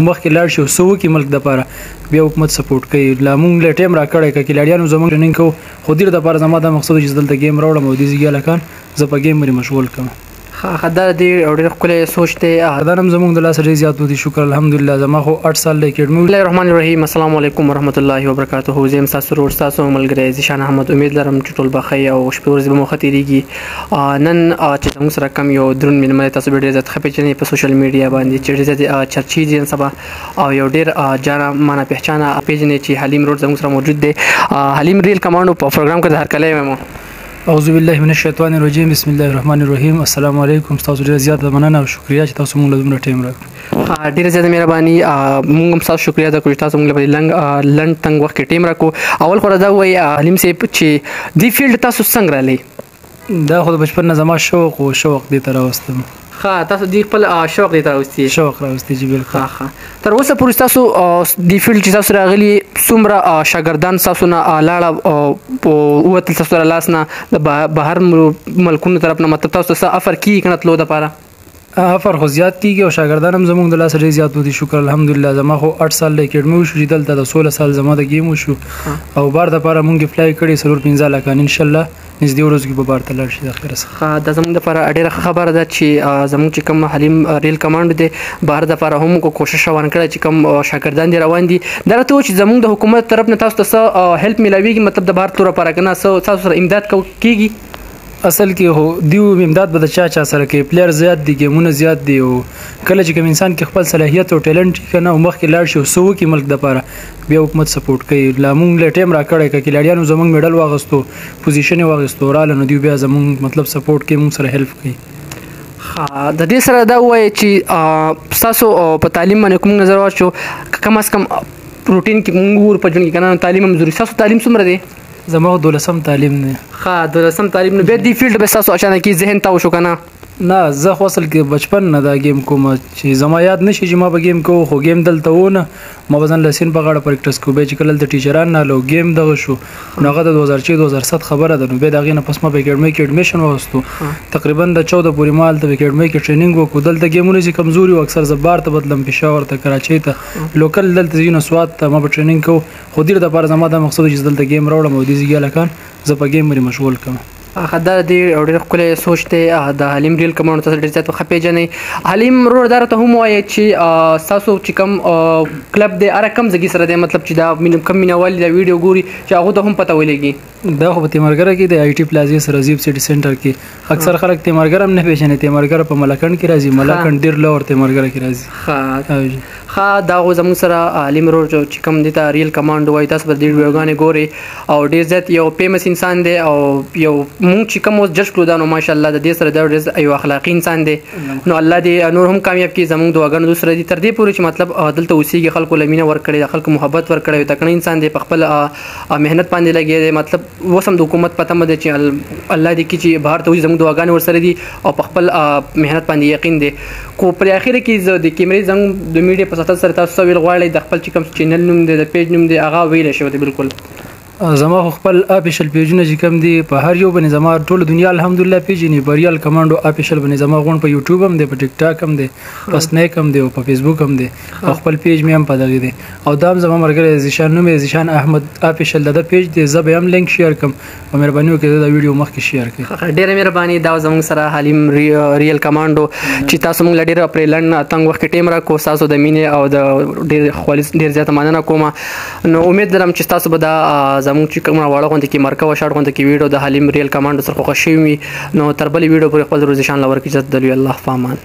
مخکې لاړ شي او څه وکړي ملک دپاره بیا حکومت سپورټ کوي لا موږ له ټایم راکړی که کلاډیانو زموږ ټریننګ کوو خو دیر دپاره زما دا مقصد چې دلته گیم راوړم او دې ځګیا لکان زه په گیم باندې مشغول کړم دا دې ډېر ښکلی سوچ دی دا هم زموږ د لاسه ډېر زیات ودي شکر الحمدلله زما خو 8 سال د اکیډمي بسم الله الرحمن الرحیم السلام علیکم ورحمت الله وبرکاته زه یم ستاسو ورور ستاسو ملګری زیشان احمد امید لرم چې ټول به ښه او شپې ورځې به مو ښه تېرېږي نن چې زموږ سره کم یو دروند مېلمه دی تاسو به ډېر زیات ښه پېژنئ په سوشل میډیا باندې چې ډېر زیات چرچې دي نن سبا او یو ډېر جانا مانا پهچانا پېژنئ چې حلیم روډ زموږ سره موجود دی حلیم ریل کمانډو په پروګرام کې هرکلی یم اعوذ بالله من الشیطان الرجیم بسم الله الرحمن الرحیم السلام علیکم تاسو ډیر زیات مننه او شکریا چې تاسو موږ له دومره ټایم راکړو ډیر زیات مهرباني موږ هم تاسو شکریا ادا کوو چې تاسو موږ په لنډ تنګ وخت کې ټایم راکړو اول خو دا وایي حلیم صاحب چې دې فیلډ تاسو څنګه راغلی دا خو د بچپن نه زما شوق او شوق دې ته راوستم تاسو دې خپل شوق دې ته راوستي شوق راوستي چې بالکل تر اوسه پورې تاسو دې فیلډ چې تاسو راغلي څومره شاګردان تاسو نه لاړه ووتل تاسو له لاس نه د بهر ملکونو طرف نه مطلب تاسو څه افر کېږي که نه تلو دپاره افر خو زیات کېږي او شاګردان هم زموږ د لاسه ډېر زیات ودي شکر الحمدلله زما خو 8 سال د اکیډمي وشو چې دلته د 16 سال زما د ګیم وشو او بار دپاره مونږ افلای کړي 4-5 لکان انشاءالله نږدې ورځو کې به بار ته لاړ شي د اخره څخه دا زموږ دپاره ډېره ښه خبره ده چې زموږ چې کوم حلیم ریل کمانډو دی بهر دپاره هم کوشش روان کړی چې کوم شاګردان دي روان دي دا راته و چې زموږ د حکومت طرف نه تاسو ته څه هیلپ میلاویږي مطلب د بهر تلو لپاره که نه څه تاسو سره امداد کېږي اصل کې هو دیو امداد به د چا سره کې پلیر زیات دي ګیمونه زیات دي او کله چې کوم انسان کې خپل صلاحیت او ټیلنټ کنه او مخکې لاړ شي او څه وکړي ملک دپاره بیا حکومت سپورټ کوي لا موږ له ټایم راکړی که کلاډیانو زموږ میډل واغستو پوزیشن یې واغستو راله نو دوی بیا زموږ مطلب سپورټ کوي موږ سره هیلپ کوي د دې سره دا ووایي چې ستاسو په تعلیم باندې کوم نظر واچو کم از کم روټین کې موږ ور په ژوند کې که نه تعلیم هم ضروري ستاسو تعلیم څومره دی زما 12 تعلیم دی 12 تعلیم نو بیا دې فیلډ به ستاسو اچانکي ذهن ته وشو که نه نه زه خو اصل کې بچپن نه دا گیم کوم چې زما یاد نشي چې ما به گیم کوو خو گیم دلته و نه ما به ځان لسین په غاړه پریکټس کوو بیا چې کله دلته ټیچران نه لو گیم دغه شو نو هغه د 2006-2007 خبره ده نو بیا د هغې نه پس ما په اکیډمۍ کې اډمیشن واخیستو تقریبا د 14 پورې ما هلته په اکیډمۍ کې ټریننګ وکړو دلته ګیمونه چې کمزوري وو اکثر زه بار ته بتلم پېښور ته کراچۍ ته لوکل دلته ځینو سوات ته ما به ټریننګ کوو خو دیر دپاره زما دا مقصد چې دلته گیم راوړم او دې ځګیا لکان زه په گیم باندې مشغول کړم دا دې ډېر ښکلی سوچ دی د حلیم ریل کمانډو تاسو ډېر زیات ښه پېژنئ حلیم ورور دا راته هم ووایه چې ستاسو چې کوم کلب دی هره کم ځګي سره دی مطلب چې دا کم مینهوال دا ویډیو ګوري چې هغو ته هم پته ولګي دا خو په تیمرګره کې د آی ټي پلازې سره زیب سټي سنټر کې اکثر خلک تیمرګره هم نه پېژني تیمرګره په ملکنډ کې راځي ملکنډ ډېر لور تیمرګره کې راځي دا خو زموږ سره حلیم ورور چې کوم دی ته ریل کمانډو وایي تاسو به دې ویډیوګانې ګورئ او ډېر زیات یو فیمس انسان دی او یو مونږ چې کوم اوس جج کړو دا نو ماشاءالله د دې سره دا ډېر یو اخلاقي انسان دی نو الله دې نور هم کامیاب کړي زموږ دعاګانو دوسره دي تر دې پورې چې مطلب دلته اوسېږي خلکو له مینه ورکړې د خلکو محبت ورکړی تکړه انسان دی په خپل محنت باندې لګیا دی مطلب اوس هم د حکومت پته مده چې الله دې کړي چې بهر ته وځي زموږ دعاګانې ورسره دي او په خپل محنت باندې یقین دی خو پر اخره کې زه د کیمرې زموږ د میډیا په سطح سره تاسو څه ویل غواړئ د خپل چې کوم چینل نوم دی د پیج نوم دی هغه ویلی شوی دی بالکل زما خو خپل اپیشل پیجونه چې کوم دي په هر یو باندې زما ټوله دنیا الحمدلله پیژني بریال کمانډو اپیشل باندې زما غون په یوټیوب هم دی په ټیک ټاک هم دی په سنیک هم دی او په فیسبوک هم دی او خپل پیج مې هم په دغه دی او دا هم زما مرګره زیشان نوم زیشان احمد اپیشل د پیج دی زه به هم لینک شیر کوم په مهرباني وکړئ دا ویډیو مخکې شیر کړئ ډېره مهرباني دا زموږ سره حلیم ریل کمانډو چې تاسو موږ له ډېره پرې لنډ تنګ وخت کې ټایم راکړو ستاسو د مینې او د ډېر زیاته مننه کوم نو امید لرم چې تاسو به دا زموږ چې کومه واړه غونډه کې مرکه و شاړ غونډه کې ویډیو د حلیم ریل کمانډو سره خوښ شوي وي نو تر بلې ویډیو پورې خپل روزیشان لور کې عزت دلوي الله فامان